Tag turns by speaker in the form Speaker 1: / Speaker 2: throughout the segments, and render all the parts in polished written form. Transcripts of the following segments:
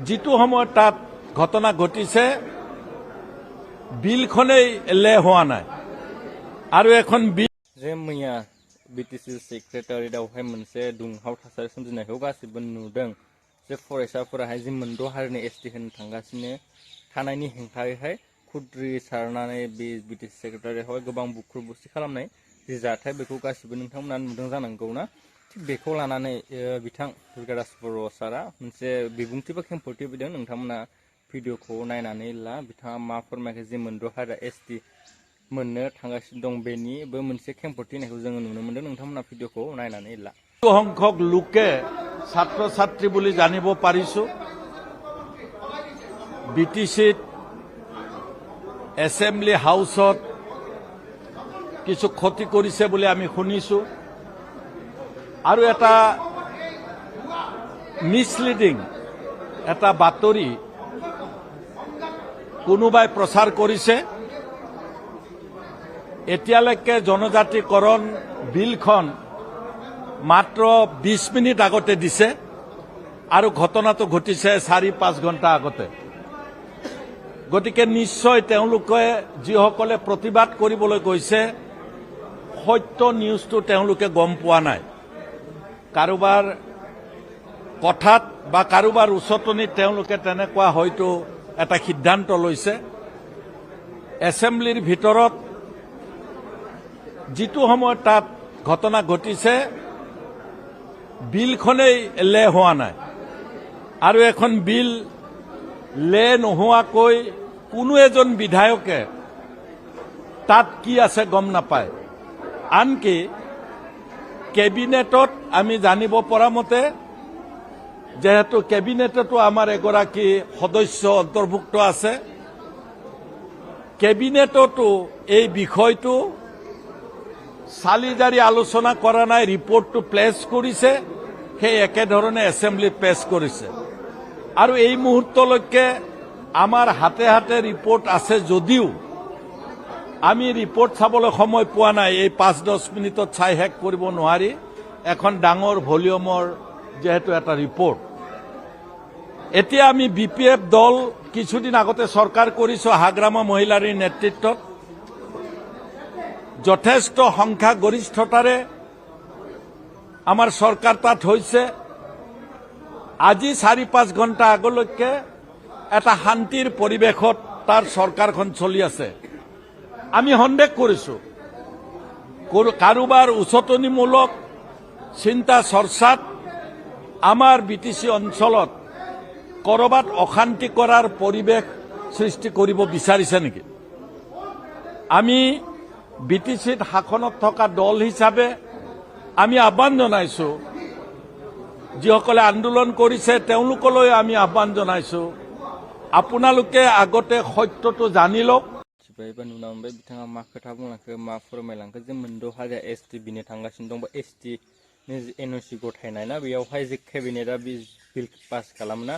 Speaker 1: যিটো সময়ত তাত ঘটনা ঘটিছে বিলখনেই লে হোৱা নাই আৰু এখন বিল
Speaker 2: যে मैया बिटिसि सेक्रेटारियावहाय मोनसे दुंहाव थासारि सोमजिनायखौ गासिबो नुदों जे फरायसाफोराहाय जि मोनद' हारिनि एसटि होनो थांगासिनो थानायनि हेंथायैहाय खुद्रि सारनानै बे बिटिसि सेक्रेटारियावहाय गोबां बुख्रुब बुसि खालामनाय जि जाथाय बेखौ गासिबो नोंथांमोना नुदों जानांगौ ना थिग बेखौ लानानै बिथां दुर्गादास बर' सारा मोनसे बिबुंथि बा खेंफोरथि होदों नोंथांमोना भिडिअखौ नायनानै ला बिथाङा मा फोरमायखो जे मोनद' हारिया एसटि मोननो थांगासिनो दं बेनिबो मोनसे खेंफोरथि होनायखौ जोङो नुनो मोनदों नोंथांमोना भिडिअखौ नायनानै ला
Speaker 1: সংখ্যক লোকে ছাত্ৰ ছাত্ৰী বুলি জানিব পাৰিছো বিটিচিত এছেম্বলি হাউচত কিছু ক্ষতি কৰিছে বুলি আমি শুনিছো আৰু এটা মিছলিডিং এটা বাতৰি কোনোবাই প্ৰচাৰ কৰিছে এতিয়ালৈকে জনজাতিকৰণ বিলখন মাত্ৰ 20 মিনিট আগতে দিছে আৰু ঘটনাটো ঘটিছে 4-5 ঘণ্টা আগতে গতিকে নিশ্চয় তেওঁলোকে যিসকলে প্ৰতিবাদ কৰিবলৈ গৈছে সত্য নিউজটো তেওঁলোকে গম পোৱা নাই কাৰোবাৰ কথাত বা কাৰোবাৰ উচতনিত তেওঁলোকে তেনেকুৱা হয়তো এটা সিদ্ধান্ত লৈছে এছেম্বলিৰ ভিতৰত যিটো সময়ত তাত ঘটনা ঘটিছে বিলখনেই লে হোৱা নাই আৰু এখন বিল লে নোহোৱাকৈ কোনো এজন বিধায়কে তাত কি আছে গম নাপায় আনকি কেবিনেটত আমি জানিব পৰা মতে যেহেতু কেবিনেটতো আমাৰ এগৰাকী সদস্য অন্তৰ্ভুক্ত আছে কেবিনেটতো এই বিষয়টো চালিজাৰি আলোচনা কৰা নাই ৰিপৰ্টটো প্লেছ কৰিছে সেই একেধৰণে এছেম্বলিত পেছ কৰিছে আৰু এই মুহূৰ্তলৈকে আমাৰ হাতে হাতে ৰিপৰ্ট আছে যদিও আমি ৰিপৰ্ট চাবলৈ সময় পোৱা নাই এই 5-10 মিনিটত চাই শেষ কৰিব নোৱাৰি এখন ডাঙৰ ভলিউমৰ যেহেতু এটা ৰিপৰ্ট এতিয়া আমি বিপিএফ দল কিছুদিন আগতে চৰকাৰ কৰিছো হাগ্ৰামা মহিলাৰ নেতৃত্বত যথেষ্ট সংখ্যা গৰিষ্ঠতাৰে আমাৰ চৰকাৰ তাত হৈছে আজি 4-5 ঘণ্টা আগলৈকে এটা শান্তিৰ পৰিৱেশত তাৰ চৰকাৰখন চলি আছে আমি সন্দেহ কৰিছো কাৰোবাৰ উচতনিমূলক চিন্তা চৰ্চাত আমাৰ বিটিচি অঞ্চলত কৰবাত অশান্তি কৰাৰ পৰিৱেশ সৃষ্টি কৰিব বিচাৰিছে নেকি আমি বিটিচিত শাসনত থকা দল হিচাপে আমি আহ্বান জনাইছো যিসকলে আন্দোলন কৰিছে তেওঁলোকলৈ আমি আহ্বান জনাইছো আপোনালোকে আগতে সত্যটো জানি লওক
Speaker 2: सिबायबा नुना मोनबाय बिथाङा मा खोथा बुंलांखो मा फोरमायलांखो जे मोनद' हारिया एसटि बिनो थांगासिनो दं बा एसटि नि एनअसि गथायनाय ना बेयावहाय जे केबिनेटआ बिल पास खालामोना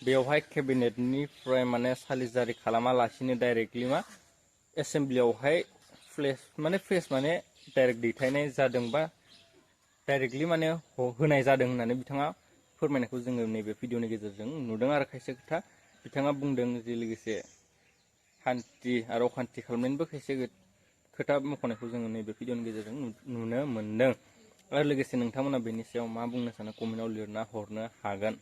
Speaker 2: बेयावहाय केबिनेटनिफ्राय माने सालिजारि खालामालासिनो डाइरेक्टलि मा एसेम्बलियावहाय फ्रेस माने डाइरेक्ट दैथायनाय जादों बा डाइरेक्टलि माने होनाय जादों होननानै बिथाङा फोरमायनायखौ जोङो नैबे भिडिअनि गेजेरजों नुदों आरो खायसे खोथा बिथाङा बुंदों जे लोगोसे शान्ति आरो अखान्ति खालामनायनिबो खायसे खोथा मख'नायखौ जोङो नैबे भिडिअनि गेजेरजों नुनो मोनदों आरो लोगोसे नोंथांमोना बेनि सायाव मा बुंनो सानो कमेन्टआव लिरना हरनो हागोन।